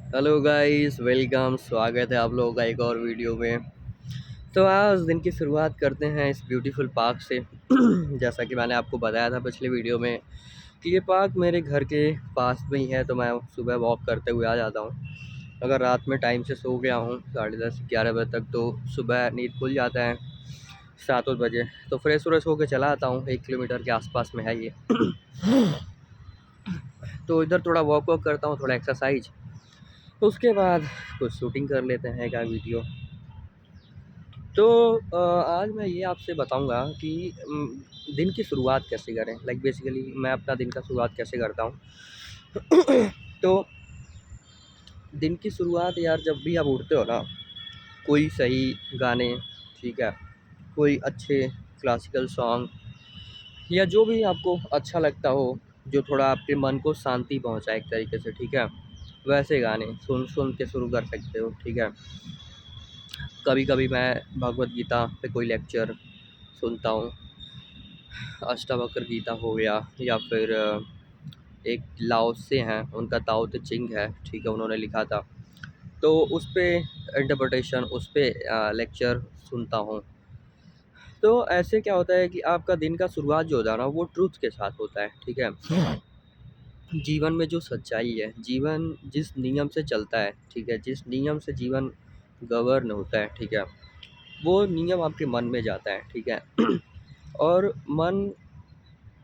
Hello guys, welcome. स्वागत है आप लोगों का एक और वीडियो में। तो आज दिन की शुरुआत करते हैं इस ब्यूटीफुल पार्क से। जैसा कि मैंने आपको बताया था पिछले वीडियो में कि ये पार्क मेरे घर के पास में ही है, तो मैं सुबह वॉक करते हुए आ जाता हूँ। अगर रात में टाइम से सो गया हूँ 10:30-11 बजे तक, तो सुबह नींद खुल जाता है 7 बजे। तो फ्रेश व्रेश होकर चला आता हूँ, 1 किलोमीटर के आसपास में है ये। तो इधर थोड़ा वॉक वॉक करता हूँ, थोड़ा एक्सरसाइज। उसके बाद कुछ शूटिंग कर लेते हैं का वीडियो। तो आज मैं ये आपसे बताऊंगा कि दिन की शुरुआत कैसे करें। लाइक बेसिकली मैं अपना दिन का शुरुआत कैसे करता हूँ। तो दिन की शुरुआत यार, जब भी आप उठते हो ना, कोई सही गाने, ठीक है, कोई अच्छे क्लासिकल सॉन्ग या जो भी आपको अच्छा लगता हो, जो थोड़ा आपके मन को शांति पहुँचाए एक तरीके से, ठीक है, वैसे गाने सुन सुन के शुरू कर सकते हो, ठीक है। कभी कभी मैं भगवत गीता पे कोई लेक्चर सुनता हूँ। अष्टावक्र गीता हो गया, या फिर एक लाओ से हैं, उनका ताओ ते चिंग है, ठीक है, उन्होंने लिखा था, तो उस पे इंटरप्रिटेशन, उस पे लेक्चर सुनता हूँ। तो ऐसे क्या होता है कि आपका दिन का शुरुआत जो होता है ना, वो ट्रूथ के साथ होता है, ठीक है। जीवन में जो सच्चाई है, जीवन जिस नियम से चलता है, ठीक है, जिस नियम से जीवन गवर्न होता है, ठीक है, वो नियम आपके मन में जाता है, ठीक है। और मन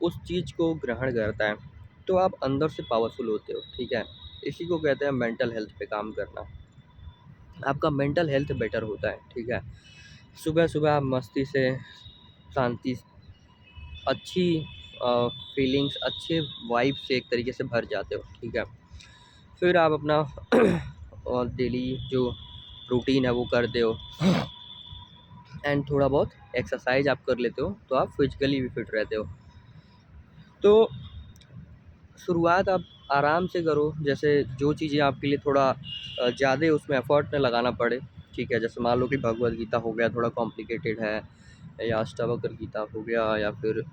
उस चीज़ को ग्रहण करता है, तो आप अंदर से पावरफुल होते हो, ठीक है। इसी को कहते हैं मेंटल हेल्थ पे काम करना। आपका मेंटल हेल्थ बेटर होता है, ठीक है। सुबह सुबह आप मस्ती से, शांति, अच्छी फीलिंग्स, अच्छे वाइब से एक तरीके से भर जाते हो, ठीक है। फिर आप अपना और डेली जो रूटीन है वो करते हो, एंड थोड़ा बहुत एक्सरसाइज आप कर लेते हो, तो आप फिजिकली भी फिट रहते हो। तो शुरुआत आप आराम से करो, जैसे जो चीज़ें आपके लिए थोड़ा ज़्यादा उसमें एफर्ट न लगाना पड़े, ठीक है। जैसे मान लो कि भगवद गीता हो गया, थोड़ा कॉम्प्लिकेटेड है, या अष्टावक्र गीता हो गया, या फिर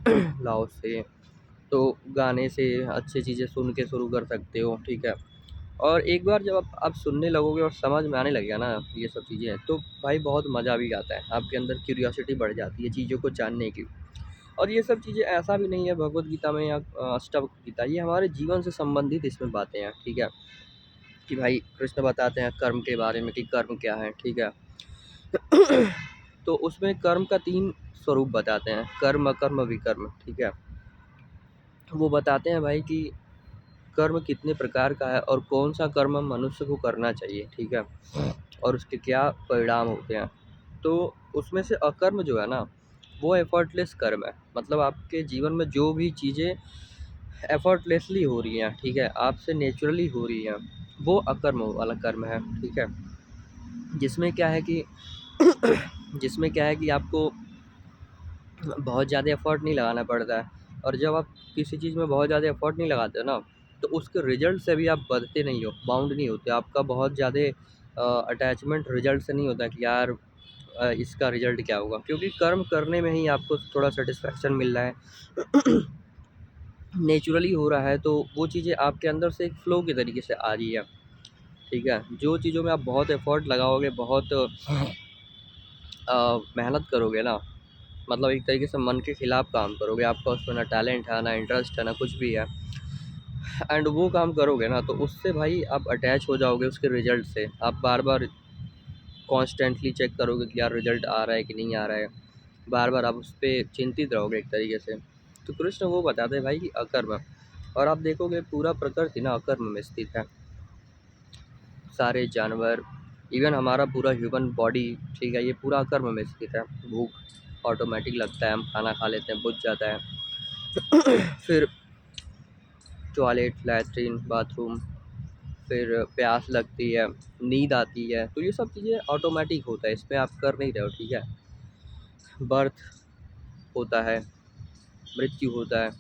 लाओ से, तो गाने से अच्छी चीज़ें सुन के शुरू कर सकते हो, ठीक है। और एक बार जब आप सुनने लगोगे और समझ में आने लगेगा ना ये सब चीज़ें, तो भाई बहुत मज़ा भी आता है, आपके अंदर क्यूरियोसिटी बढ़ जाती है चीज़ों को जानने की। और ये सब चीज़ें ऐसा भी नहीं है भगवत गीता में या अष्टवक्र गीता, ये हमारे जीवन से संबंधित इसमें बातें हैं, ठीक है। कि भाई कृष्ण बताते हैं कर्म के बारे में कि कर्म क्या है, ठीक है। तो उसमें कर्म का 3 स्वरूप बताते हैं, कर्म, अकर्म, विकर्म, ठीक है। वो बताते हैं भाई कि कर्म कितने प्रकार का है और कौन सा कर्म मनुष्य को करना चाहिए, ठीक है, और उसके क्या परिणाम होते हैं। तो उसमें से अकर्म जो है ना, वो एफर्टलेस कर्म है। मतलब आपके जीवन में जो भी चीज़ें एफर्टलेसली हो रही हैं, ठीक है, आपसे नेचुरली हो रही हैं, वो अकर्म वाला कर्म है, ठीक है। जिसमें क्या है कि जिसमें क्या है कि आपको बहुत ज़्यादा एफर्ट नहीं लगाना पड़ता है। और जब आप किसी चीज़ में बहुत ज़्यादा एफर्ट नहीं लगाते हो ना, तो उसके रिजल्ट से भी आप बधते नहीं हो, बाउंड नहीं होते। आपका बहुत ज़्यादा अटैचमेंट रिजल्ट से नहीं होता कि यार इसका रिजल्ट क्या होगा, क्योंकि कर्म करने में ही आपको थोड़ा सेटिस्फेक्शन मिल रहा है। नेचुरली हो रहा है, तो वो चीज़ें आपके अंदर से एक फ़्लो के तरीके से आ रही है, ठीक है। जो चीज़ों में आप बहुत एफ़र्ट लगाओगे, बहुत मेहनत करोगे ना, मतलब एक तरीके से मन के खिलाफ काम करोगे, आपका उसमें ना टैलेंट है, ना इंटरेस्ट है, ना कुछ भी है, एंड वो काम करोगे ना, तो उससे भाई आप अटैच हो जाओगे उसके रिजल्ट से। आप बार बार कॉन्स्टेंटली चेक करोगे कि यार रिजल्ट आ रहा है कि नहीं आ रहा है, बार बार आप उस पर चिंतित रहोगे एक तरीके से। तो कृष्ण वो बताते हैं भाई कि अकर्म, और आप देखोगे पूरा प्रकृति ना अकर्म में स्थित है। सारे जानवर, इवन हमारा पूरा ह्यूमन बॉडी, ठीक है, ये पूरा अकर्म में स्थित है। भूख ऑटोमेटिक लगता है, हम खाना खा लेते हैं, बुझ जाता है। फिर टॉयलेट, लैट्रिन, बाथरूम, फिर प्यास लगती है, नींद आती है, तो ये सब चीज़ें ऑटोमेटिक होता है, इसमें आप कर नहीं रहे हो, ठीक है। बर्थ होता है, मृत्यु होता है,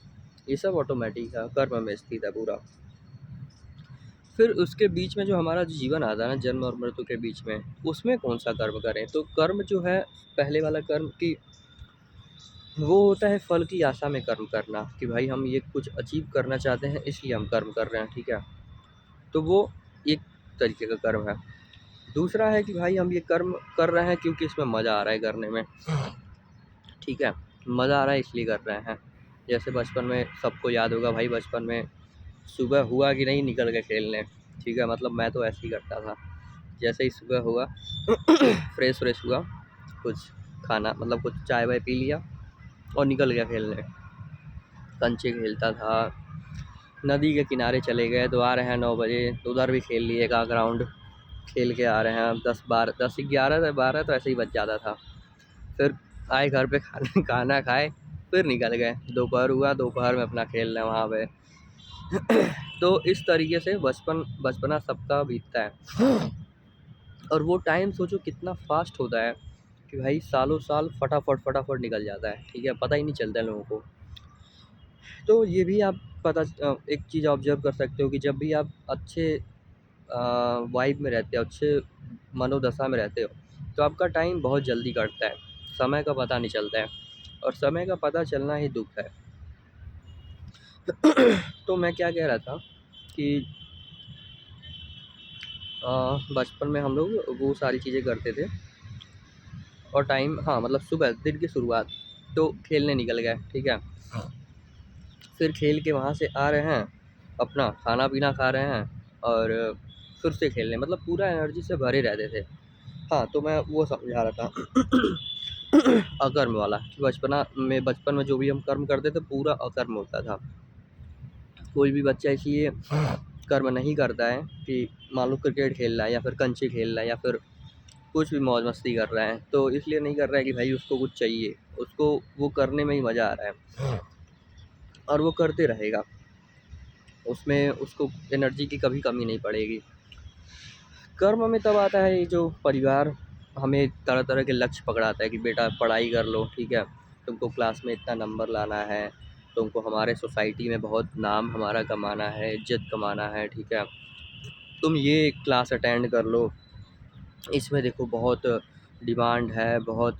ये सब ऑटोमेटिक है, कर्म में स्थित है पूरा। फिर उसके बीच में जो हमारा जीवन आता है ना, जन्म और मृत्यु के बीच में, उसमें कौन सा कर्म करें। तो कर्म जो है, पहले वाला कर्म की वो होता है फल की आशा में कर्म करना, कि भाई हम ये कुछ अचीव करना चाहते हैं इसलिए हम कर्म कर रहे हैं, ठीक है। तो वो एक तरीके का कर्म है। दूसरा है कि भाई हम ये कर्म कर रहे हैं क्योंकि इसमें मज़ा आ रहा है करने में, ठीक है, मज़ा आ रहा है इसलिए कर रहे हैं। जैसे बचपन में सबको याद होगा भाई, बचपन में सुबह हुआ कि नहीं निकल के खेलने, ठीक है, मतलब मैं तो ऐसे ही करता था। जैसे ही सुबह हुआ फ्रेश व्रेश हुआ, कुछ खाना मतलब कुछ चाय वाय पी लिया और निकल गया खेलने। कंचे खेलता था, नदी के किनारे चले गए तो आ रहे हैं 9 बजे, तो उधर भी खेल लिए एक आध राउंड, खेल के आ रहे हैं 10 11 तो ऐसे ही बच जाता था। फिर आए घर पे खाना खाना खाए, फिर निकल गए। दोपहर हुआ, दोपहर में अपना खेल रहे हैं वहाँ पे। तो इस तरीके से बचपना सबका बीतता है। और वो टाइम सोचो कितना फास्ट होता है कि भाई सालों साल फटाफट निकल जाता है, ठीक है, पता ही नहीं चलता है लोगों को। तो ये भी आप एक चीज़ ऑब्जर्व कर सकते हो कि जब भी आप अच्छे वाइब में रहते हो, अच्छे मनोदशा में रहते हो, तो आपका टाइम बहुत जल्दी कटता है, समय का पता नहीं चलता है, और समय का पता चलना ही दुख है। तो मैं क्या कह रहा था कि बचपन में हम लोग वो सारी चीज़ें करते थे, और टाइम, हाँ मतलब सुबह दिन की शुरुआत तो खेलने निकल गए, ठीक है, फिर खेल के वहाँ से आ रहे हैं, अपना खाना पीना खा रहे हैं और फिर से खेलने, मतलब पूरा एनर्जी से भरे रहते थे। हाँ, तो मैं वो समझा रहा था अकर्म वाला, कि बचपन में जो भी हम कर्म करते थे पूरा अकर्म होता था। कोई भी बच्चा इसलिए कर्म नहीं करता है कि मान लो क्रिकेट खेल रहा है या फिर कंचे खेल रहा है या फिर कुछ भी मौज मस्ती कर रहा है, तो इसलिए नहीं कर रहा है कि भाई उसको कुछ चाहिए, उसको वो करने में ही मज़ा आ रहा है और वो करते रहेगा, उसमें उसको एनर्जी की कभी कमी नहीं पड़ेगी। कर्म में तब आता है ये जो परिवार हमें तरह तरह के लक्ष्य पकड़ाता है कि बेटा पढ़ाई कर लो, ठीक है, तुमको क्लास में इतना नंबर लाना है, तुमको हमारे सोसाइटी में बहुत नाम हमारा कमाना है, इज्जत कमाना है, ठीक है, तुम ये क्लास अटेंड कर लो, इसमें देखो बहुत डिमांड है, बहुत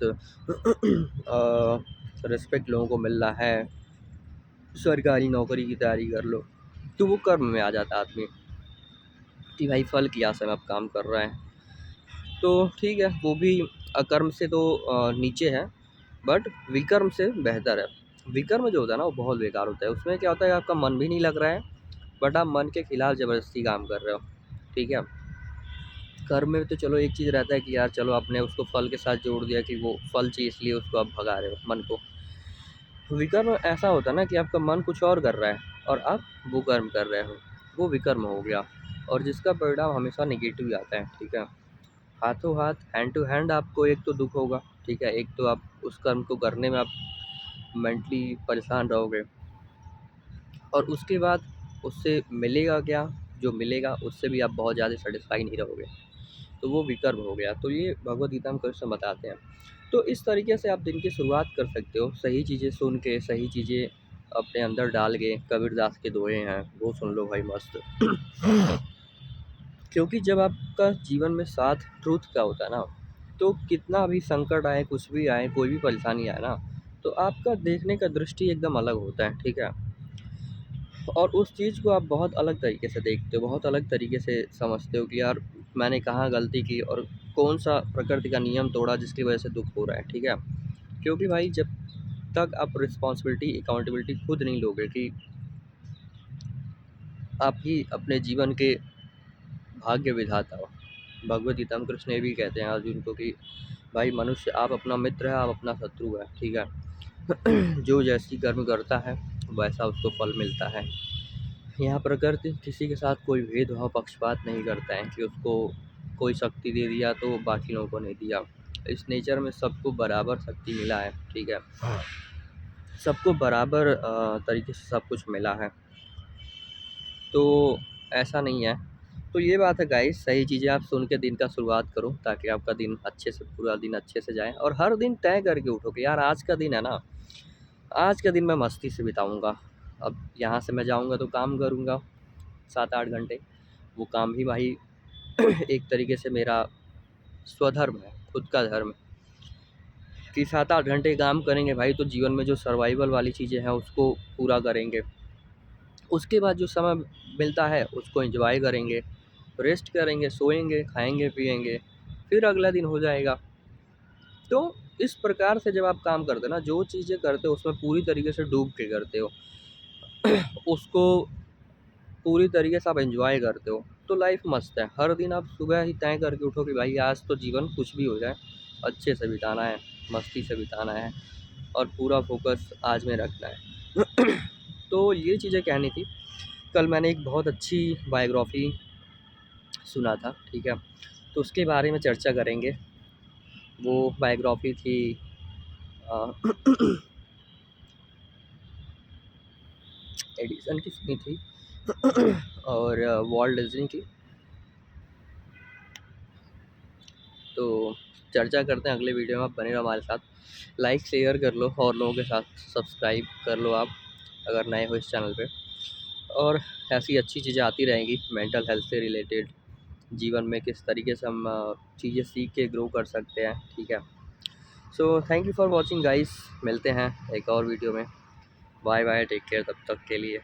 रिस्पेक्ट लोगों को मिल रहा है, सरकारी नौकरी की तैयारी कर लो। तो वो कर्म में आ जाता आदमी कि भाई फल की आशा में अब काम कर रहा है। तो ठीक है, वो भी अकर्म से तो नीचे है, बट विकर्म से बेहतर है। विकर्म जो होता है ना वो बहुत बेकार होता है। उसमें क्या होता है, आपका मन भी नहीं लग रहा है, बट आप मन के खिलाफ ज़बरदस्ती काम कर रहे हो, ठीक है। कर्म में तो चलो एक चीज़ रहता है कि यार चलो आपने उसको फल के साथ जोड़ दिया कि वो फल चाहिए इसलिए उसको आप भगा रहे हो मन को। विकर्म ऐसा होता है ना कि आपका मन कुछ और कर रहा है और आप वो कर्म कर रहे हो, वो विकर्म हो गया, और जिसका परिणाम हमेशा नेगेटिव ही आता है, ठीक है। हाथों हाथ, हैंड टू हैंड आपको एक तो दुख होगा, ठीक है, एक तो आप उस कर्म को करने में आप मेंटली परेशान रहोगे, और उसके बाद उससे मिलेगा क्या, जो मिलेगा उससे भी आप बहुत ज़्यादा सेटिस्फाई नहीं रहोगे, तो वो विकर्म हो गया। तो ये भगवद गीता में कृष्ण बताते हैं। तो इस तरीके से आप दिन की शुरुआत कर सकते हो, सही चीज़ें सुन के, सही चीज़ें अपने अंदर डाल के। कबीरदास के दोहे हैं वो सुन लो भाई, मस्त। क्योंकि जब आपका जीवन में साथ ट्रूथ का होता है ना, तो कितना भी संकट आए, कुछ भी आए, कोई भी परेशानी आए ना, तो आपका देखने का दृष्टि एकदम अलग होता है, ठीक है, और उस चीज़ को आप बहुत अलग तरीके से देखते हो, बहुत अलग तरीके से समझते हो कि यार मैंने कहाँ गलती की और कौन सा प्रकृति का नियम तोड़ा जिसकी वजह से दुख हो रहा है, ठीक है। क्योंकि भाई जब तक आप रिस्पॉन्सिबिलिटी, अकाउंटेबिलिटी खुद नहीं लोगे कि आप ही अपने जीवन के भाग्य विधाता हो। भगवद गीता में कृष्ण ये भी कहते हैं अर्जुन को कि भाई मनुष्य आप अपना मित्र है, आप अपना शत्रु है, ठीक है। जो जैसी कर्म करता है वैसा उसको फल मिलता है। यहाँ प्रकृति किसी के साथ कोई भेदभाव, पक्षपात नहीं करता है कि उसको कोई शक्ति दे दिया तो बाकी लोगों को नहीं दिया। इस नेचर में सबको बराबर शक्ति मिला है, ठीक है, सबको बराबर तरीके से सब कुछ मिला है, तो ऐसा नहीं है। तो ये बात है गाइस, सही चीज़ें आप सुन के दिन का शुरुआत करो ताकि आपका दिन अच्छे से, पूरा दिन अच्छे से जाए, और हर दिन तय करके उठो कि यार आज का दिन है ना, आज का दिन मैं मस्ती से बिताऊंगा। अब यहाँ से मैं जाऊंगा तो काम करूंगा 7 8 घंटे, वो काम भी भाई एक तरीके से मेरा स्वधर्म है, खुद का धर्म है कि 7 8 घंटे काम करेंगे भाई, तो जीवन में जो सर्वाइवल वाली चीज़ें हैं उसको पूरा करेंगे। उसके बाद जो समय मिलता है उसको एंजॉय करेंगे, रेस्ट करेंगे, सोएंगे, खाएंगे पिएंगे, फिर अगला दिन हो जाएगा। तो इस प्रकार से जब आप काम करते हो ना, जो चीज़ें करते हो उसमें पूरी तरीके से डूब के करते हो उसको पूरी तरीके से आप एंजॉय करते हो, तो लाइफ मस्त है। हर दिन आप सुबह ही तय करके उठो कि भाई आज तो जीवन कुछ भी हो जाए अच्छे से बिताना है, मस्ती से बिताना है और पूरा फोकस आज में रखना है तो ये चीज़ें कहनी थी। कल मैंने एक बहुत अच्छी बायोग्राफी सुना था, ठीक है, तो उसके बारे में चर्चा करेंगे। वो बायोग्राफी थी अ, एडिसन की सुनी थी और वॉल्ट डिज्नी की। तो चर्चा करते हैं अगले वीडियो में, आप बने रहो हमारे साथ। लाइक शेयर कर लो और लोगों के साथ सब्सक्राइब कर लो आप अगर नए हो इस चैनल पे। और ऐसी अच्छी चीज़ें आती रहेंगी मेंटल हेल्थ से रिलेटेड, जीवन में किस तरीके से हम चीज़ें सीख के ग्रो कर सकते हैं, ठीक है। So thank you for watching guys, मिलते हैं एक और वीडियो में। बाय बाय, टेक केयर तब तक के लिए।